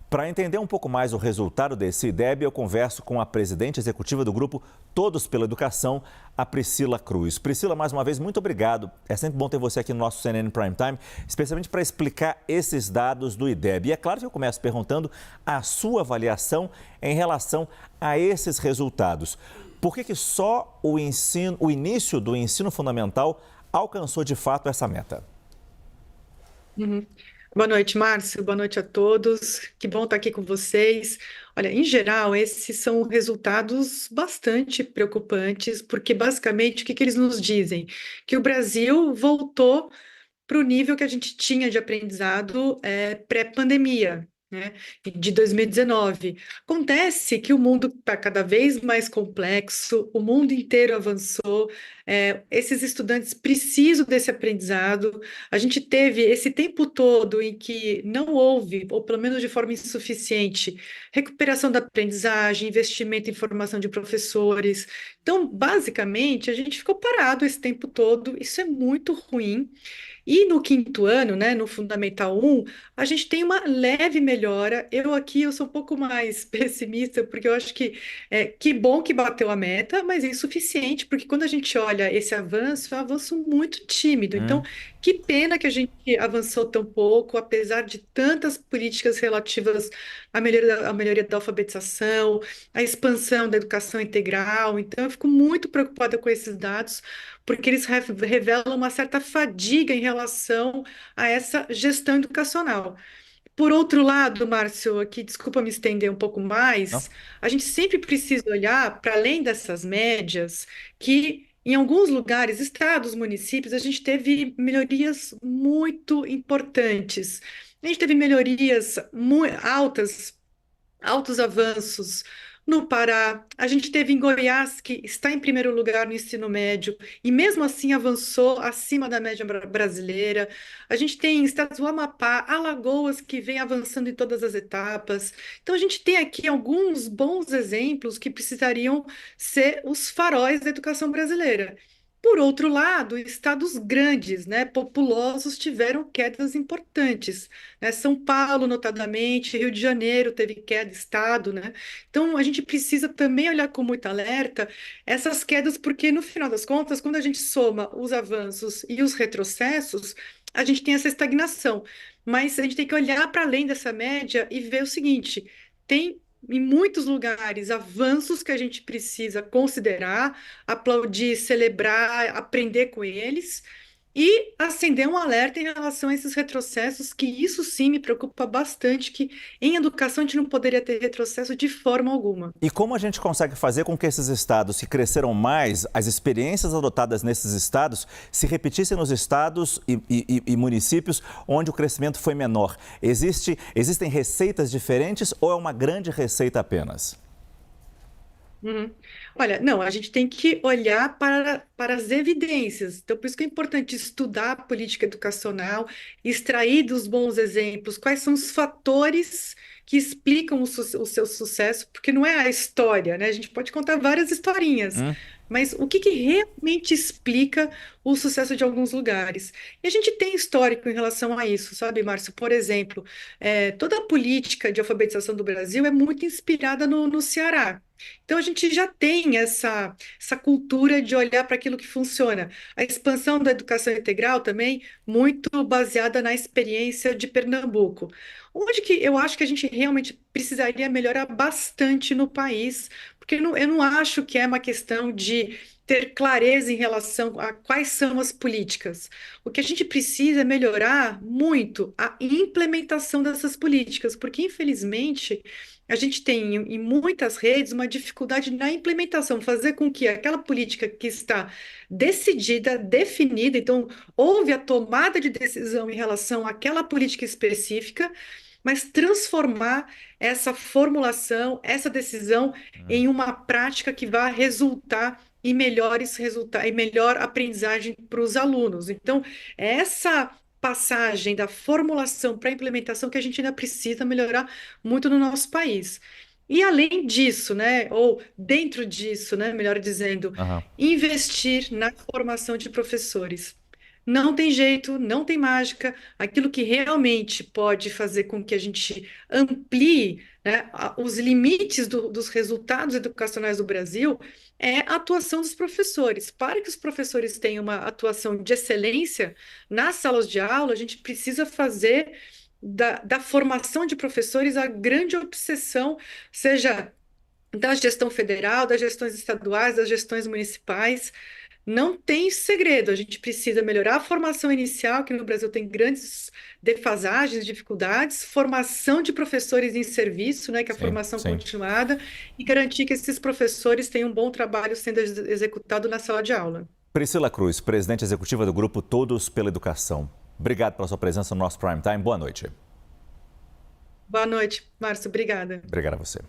Para entender um pouco mais o resultado desse IDEB, eu converso com a presidente executiva do grupo Todos pela Educação, a Priscila Cruz. Priscila, mais uma vez, muito obrigado. É sempre bom ter você aqui no nosso CNN Prime Time, especialmente para explicar esses dados do IDEB. E é claro que eu começo perguntando a sua avaliação em relação a esses resultados. Por que só o início do ensino fundamental alcançou de fato essa meta? Uhum. Boa noite, Márcio. Boa noite a todos. Que bom estar aqui com vocês. Olha, em geral, esses são resultados bastante preocupantes, porque basicamente o que eles nos dizem? Que o Brasil voltou para o nível que a gente tinha de aprendizado pré-pandemia, né, de 2019. Acontece que o mundo está cada vez mais complexo, o mundo inteiro avançou, esses estudantes precisam desse aprendizado. A gente teve esse tempo todo em que não houve, ou pelo menos de forma insuficiente, recuperação da aprendizagem, investimento em formação de professores. Então, basicamente, a gente ficou parado esse tempo todo, isso é muito ruim. E no quinto ano, né, no Fundamental 1, a gente tem uma leve melhora. Eu sou um pouco mais pessimista, porque eu acho que bom que bateu a meta, mas é insuficiente, porque quando a gente olha esse avanço, é um avanço muito tímido. Então, que pena que a gente avançou tão pouco, apesar de tantas políticas relativas à melhoria da alfabetização, à expansão da educação integral. Então, eu fico muito preocupada com esses dados, porque eles revelam uma certa fadiga em relação a essa gestão educacional. Por outro lado, Márcio, aqui, desculpa me estender um pouco Não? mais, a gente sempre precisa olhar para além dessas médias, que em alguns lugares, estados, municípios, a gente teve melhorias muito importantes. A gente teve melhorias altos avanços no Pará. A gente teve em Goiás, que está em primeiro lugar no ensino médio, e mesmo assim avançou acima da média brasileira. A gente tem estados do Amapá, Alagoas, que vem avançando em todas as etapas. Então, a gente tem aqui alguns bons exemplos que precisariam ser os faróis da educação brasileira. Por outro lado, estados grandes, né, populosos, tiveram quedas importantes, né? São Paulo, notadamente, Rio de Janeiro teve queda, estado, né? Então, a gente precisa também olhar com muito alerta essas quedas, porque no final das contas, quando a gente soma os avanços e os retrocessos, a gente tem essa estagnação. Mas a gente tem que olhar para além dessa média e ver o seguinte: tem em muitos lugares avanços que a gente precisa considerar, aplaudir, celebrar, aprender com eles. E acender um alerta em relação a esses retrocessos, que isso sim me preocupa bastante, que em educação a gente não poderia ter retrocesso de forma alguma. E como a gente consegue fazer com que esses estados que cresceram mais, as experiências adotadas nesses estados, se repetissem nos estados e municípios onde o crescimento foi menor? Existem receitas diferentes ou é uma grande receita apenas? Uhum. Olha, não, a gente tem que olhar para as evidências. Então, por isso que é importante estudar a política educacional, extrair dos bons exemplos quais são os fatores que explicam o seu sucesso, porque não é a história, né? A gente pode contar várias historinhas, Hum? mas o que realmente explica o sucesso de alguns lugares? E a gente tem histórico em relação a isso, sabe, Márcio? Por exemplo, toda a política de alfabetização do Brasil é muito inspirada no Ceará. Então, a gente já tem essa cultura de olhar para aquilo que funciona. A expansão da educação integral também, muito baseada na experiência de Pernambuco. Onde que eu acho que a gente realmente precisaria melhorar bastante no país, porque eu não acho que é uma questão de ter clareza em relação a quais são as políticas. O que a gente precisa é melhorar muito a implementação dessas políticas, porque, infelizmente, a gente tem em muitas redes uma dificuldade na implementação, fazer com que aquela política que está decidida, definida, então houve a tomada de decisão em relação àquela política específica, mas transformar essa formulação, essa decisão em uma prática que vá resultar em melhores resultados, em melhor aprendizagem para os alunos. Então, essa passagem da formulação para a implementação que a gente ainda precisa melhorar muito no nosso país. E além disso, né, ou dentro disso, né, melhor dizendo, Aham. investir na formação de professores. Não tem jeito, não tem mágica. Aquilo que realmente pode fazer com que a gente amplie, né, os limites dos resultados educacionais do Brasil é a atuação dos professores. Para que os professores tenham uma atuação de excelência nas salas de aula, a gente precisa fazer da formação de professores a grande obsessão, seja da gestão federal, das gestões estaduais, das gestões municipais. Não tem segredo, a gente precisa melhorar a formação inicial, que no Brasil tem grandes defasagens, dificuldades, formação de professores em serviço, né, que é a Sim, formação sim. continuada, e garantir que esses professores tenham um bom trabalho sendo executado na sala de aula. Priscila Cruz, presidente executiva do grupo Todos pela Educação. Obrigado pela sua presença no nosso Prime Time. Boa noite. Boa noite, Márcio, obrigada. Obrigado a você.